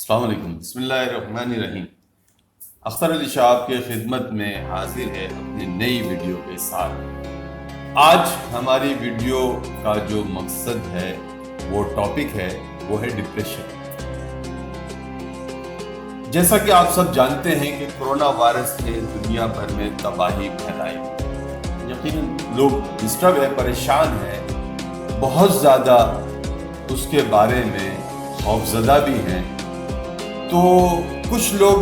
السلام علیکم، بسم اللہ الرحمن الرحیم۔ اختر علی شاہ آپ کی خدمت میں حاضر ہے اپنی نئی ویڈیو کے ساتھ۔ آج ہماری ویڈیو کا جو مقصد ہے، وہ ٹاپک ہے، وہ ہے ڈپریشن۔ جیسا کہ آپ سب جانتے ہیں کہ کرونا وائرس نے دنیا بھر میں تباہی پھیلائی، یقیناً لوگ ڈسٹرب ہے، پریشان ہے، بہت زیادہ اس کے بارے میں خوفزدہ بھی ہیں۔ تو کچھ لوگ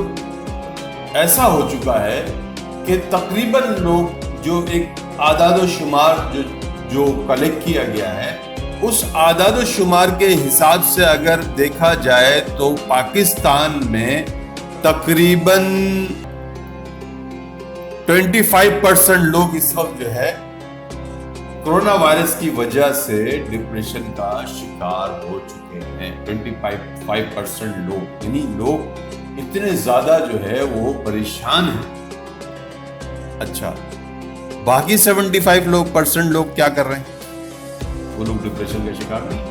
ایسا ہو چکا ہے کہ تقریباً لوگ جو ایک اعداد و شمار جو کلیکٹ کیا گیا ہے، اس اعداد و شمار کے حساب سے اگر دیکھا جائے تو پاکستان میں تقریباً 25% لوگ اس وقت جو ہے کرونا وائرس کی وجہ سے ڈپریشن کا شکار ہو چکے ہیں۔ 25% لوگ، یعنی لوگ اتنے زیادہ جو ہے وہ پریشان ہیں۔ اچھا، باقی 75% لوگ کیا کر رہے ہیں؟ وہ لوگ ڈپریشن کا شکار نہیں۔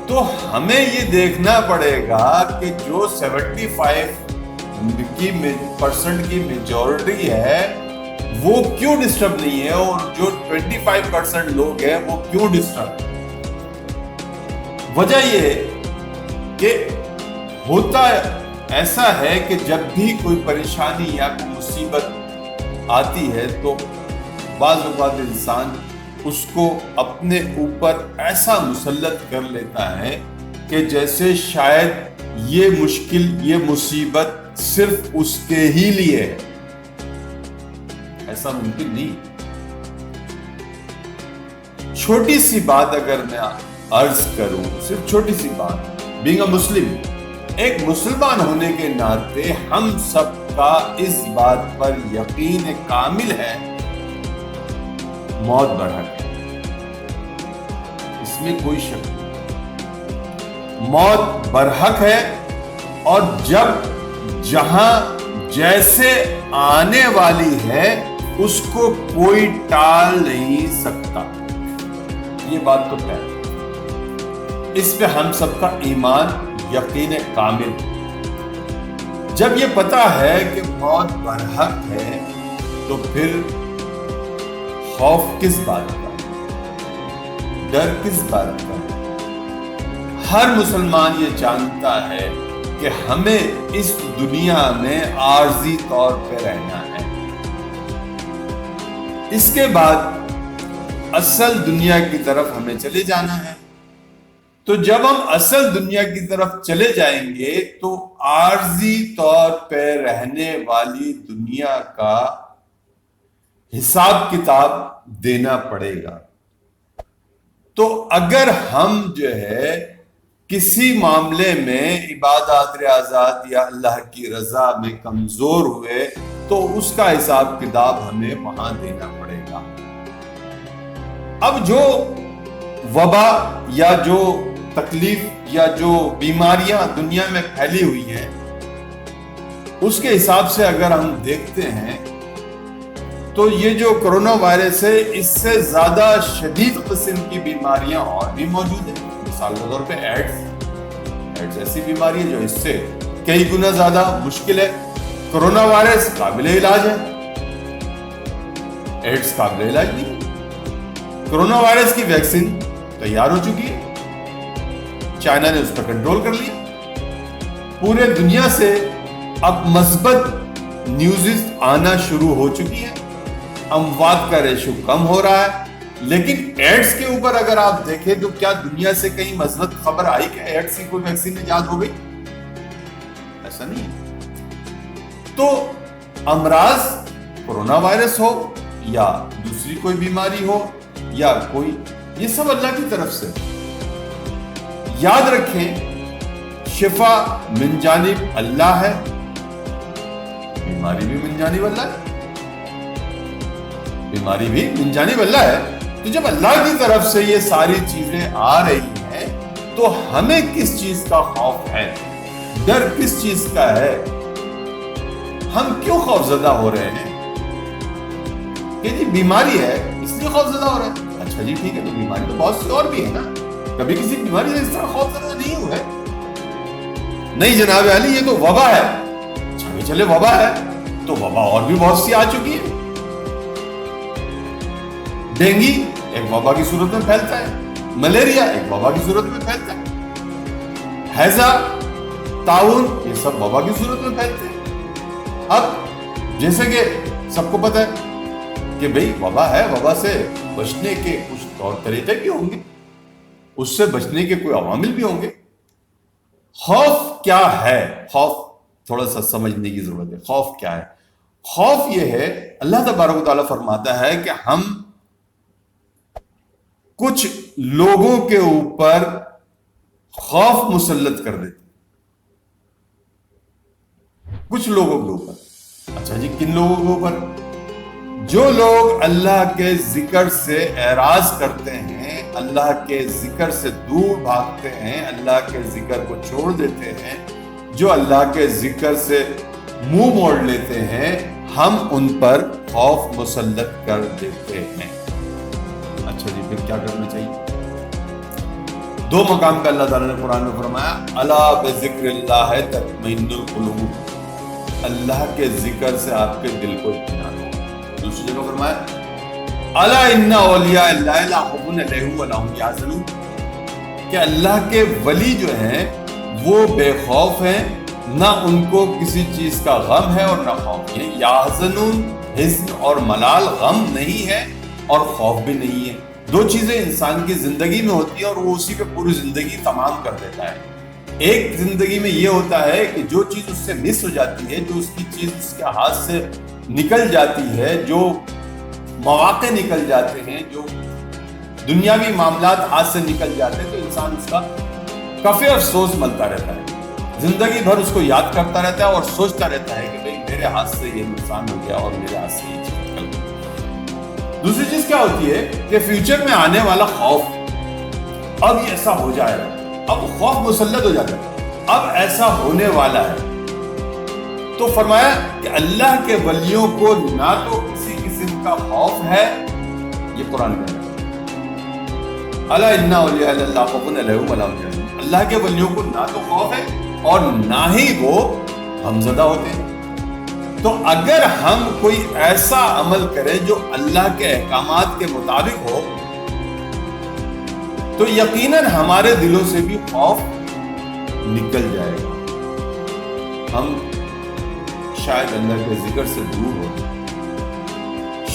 تو ہمیں یہ دیکھنا پڑے گا کہ جو 75% کی میجورٹی ہے وہ کیوں ڈسٹرب نہیں ہے، اور جو 25% لوگ ہیں وہ کیوں ڈسٹرب ہے۔ وجہ یہ کہ ہوتا ایسا ہے کہ جب بھی کوئی پریشانی یا کوئی مصیبت آتی ہے تو بعض اوقات انسان اس کو اپنے اوپر ایسا مسلط کر لیتا ہے کہ جیسے شاید یہ مشکل، یہ مصیبت صرف اس کے ہی لیے ہے۔ ایسا ممکن نہیں۔ چھوٹی سی بات اگر میں عرض کروں، صرف چھوٹی سی بات، بینگ اے مسلم، ایک مسلمان ہونے کے ناطے ہم سب کا اس بات پر یقین کامل ہے، موت برحق ہے، اس میں کوئی شک نہیں۔ موت برحق ہے، اور جب جہاں جیسے آنے والی ہے اس کو کوئی ٹال نہیں سکتا، یہ بات تو ہے، اس پہ ہم سب کا ایمان، یقین کامل۔ جب یہ پتا ہے کہ موت برحق ہے تو پھر خوف کس بات کا، ڈر کس بات کا؟ ہر مسلمان یہ جانتا ہے کہ ہمیں اس دنیا میں عارضی طور پہ رہنا ہے، اس کے بعد اصل دنیا کی طرف ہمیں چلے جانا ہے۔ تو جب ہم اصل دنیا کی طرف چلے جائیں گے تو عارضی طور پہ رہنے والی دنیا کا حساب کتاب دینا پڑے گا۔ تو اگر ہم جو ہے کسی معاملے میں عبادات ریاضات یا اللہ کی رضا میں کمزور ہوئے تو اس کا حساب کتاب ہمیں وہاں دینا پڑے گا۔ اب جو وبا یا جو تکلیف یا جو بیماریاں دنیا میں پھیلی ہوئی ہیں، اس کے حساب سے اگر ہم دیکھتے ہیں تو یہ جو کرونا وائرس ہے، اس سے زیادہ شدید قسم کی بیماریاں اور بھی موجود ہیں۔ مثال کے طور پہ ایڈز ایسی بیماری ہے جو اس سے کئی گنا زیادہ مشکل ہے۔ کرونا وائرس قابل علاج ہے، ایڈز قابل علاج نہیں۔ کرونا وائرس کی ویکسین تیار ہو چکی ہے، چائنا نے اس پر کنٹرول کر لیا۔ پورے دنیا سے اب مثبت نیوزز آنا شروع ہو چکی ہیں، اموات کا ریشو کم ہو رہا ہے۔ لیکن ایڈز کے اوپر اگر آپ دیکھیں تو کیا دنیا سے کہیں مثبت خبر آئی کہ ایڈز کی کوئی ویکسین ایجاد ہو گئی؟ ایسا نہیں ہے۔ تو امراض، کرونا وائرس ہو یا دوسری کوئی بیماری ہو یا کوئی، یہ سب اللہ کی طرف سے۔ یاد رکھیں، شفا من جانب اللہ ہے، بیماری بھی من جانب اللہ ہے، بیماری بھی من جانب اللہ ہے۔ تو جب اللہ کی طرف سے یہ ساری چیزیں آ رہی ہیں تو ہمیں کس چیز کا خوف ہے، ڈر کس چیز کا ہے؟ ہم کیوں خوفزدہ ہو رہے ہیں کہ جی بیماری ہے اس لیے خوفزدہ ہو رہے ہیں؟ اچھا جی ٹھیک ہے، تو بیماری تو بہت سی اور بھی ہے نا، کبھی کسی بیماری سے اس طرح خوفزدہ نہیں ہوئے، نہیں جناب علی یہ تو وبا ہے. اچھا بھی چلے وبا ہے تو وبا اور بھی بہت سی آ چکی ہے. ڈینگی ایک وبا کی صورت میں پھیلتا ہے, ملیریا ایک وبا کی صورت میں پھیلتا ہے, ہیضہ, طاعون یہ سب وبا کی صورت میں پھیلتے ہیں. اب جیسے کہ سب کو پتہ ہے کہ بھئی وبا ہے, وبا سے بچنے کے کچھ طور طریقے بھی ہوں گے, اس سے بچنے کے کوئی عوامل بھی ہوں گے. خوف کیا ہے؟ خوف تھوڑا سا سمجھنے کی ضرورت ہے. خوف کیا ہے؟ خوف یہ ہے, اللہ تبارک و تعالیٰ فرماتا ہے کہ ہم کچھ لوگوں کے اوپر خوف مسلط کر دیتے, کچھ لوگوں کے اوپر. اچھا جی کن لوگوں کے اوپر؟ جو لوگ اللہ کے ذکر سے اعراض کرتے ہیں, اللہ کے ذکر سے دور بھاگتے ہیں, اللہ کے ذکر کو چھوڑ دیتے ہیں, جو اللہ کے ذکر سے منہ موڑ لیتے ہیں, ہم ان پر خوف مسلط کر دیتے ہیں. اچھا جی پھر کیا کرنا چاہیے؟ دو مقام پہ اللہ تعالیٰ نے قرآن میں فرمایا الا بذکر اللہ تطمئن القلوب, اللہ کے ذکر سے آپ کے دل کو اطمینان ہو. دوسری جگہ فرمایا الا ان اولیاء اللہ لا خوف علیہم ولا هم یحزنون, کہ اللہ کے ولی جو ہیں وہ بے خوف ہیں, نہ ان کو کسی چیز کا غم ہے اور نہ خوف ہے. یحزنون حزن اور ملال, غم نہیں ہے اور خوف بھی نہیں ہے. دو چیزیں انسان کی زندگی میں ہوتی ہیں اور وہ اسی پہ پوری زندگی تمام کر دیتا ہے. ایک زندگی میں یہ ہوتا ہے کہ جو چیز اس سے مس ہو جاتی ہے, جو اس کی چیز اس کے ہاتھ سے نکل جاتی ہے, جو مواقع نکل جاتے ہیں, جو دنیاوی معاملات ہاتھ سے نکل جاتے ہیں, تو انسان اس کا کفِ افسوس ملتا رہتا ہے, زندگی بھر اس کو یاد کرتا رہتا ہے اور سوچتا رہتا ہے کہ بھئی میرے ہاتھ سے یہ نقصان ہو گیا اور میرے ہاتھ سے یہ چیز نکل گئی. دوسری چیز کیا ہوتی ہے کہ فیوچر میں آنے والا خوف, اب یہ ایسا ہو جائے گا, اب خوف مسلط ہو جاتا ہے, اب ایسا ہونے والا ہے. تو فرمایا کہ اللہ کے ولیوں کو نہ تو کسی قسم کا خوف ہے, یہ قرآن کہہ رہا ہے الا ان اولیاء اللہ لا خوف علیہم ولا هم یحزنون, اللہ کے ولیوں کو نہ تو خوف ہے اور نہ ہی وہ غمزدہ ہوتے ہیں. تو اگر ہم کوئی ایسا عمل کریں جو اللہ کے احکامات کے مطابق ہو, تو یقیناً ہمارے دلوں سے بھی خوف نکل جائے گا. ہم شاید اللہ کے ذکر سے دور ہو,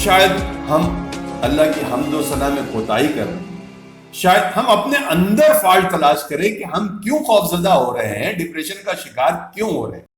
شاید ہم اللہ کی حمد و ثنا میں کوتاہی کر رہے ہیں, شاید ہم اپنے اندر فالٹ تلاش کریں کہ ہم کیوں خوف زدہ ہو رہے ہیں, ڈپریشن کا شکار کیوں ہو رہے ہیں.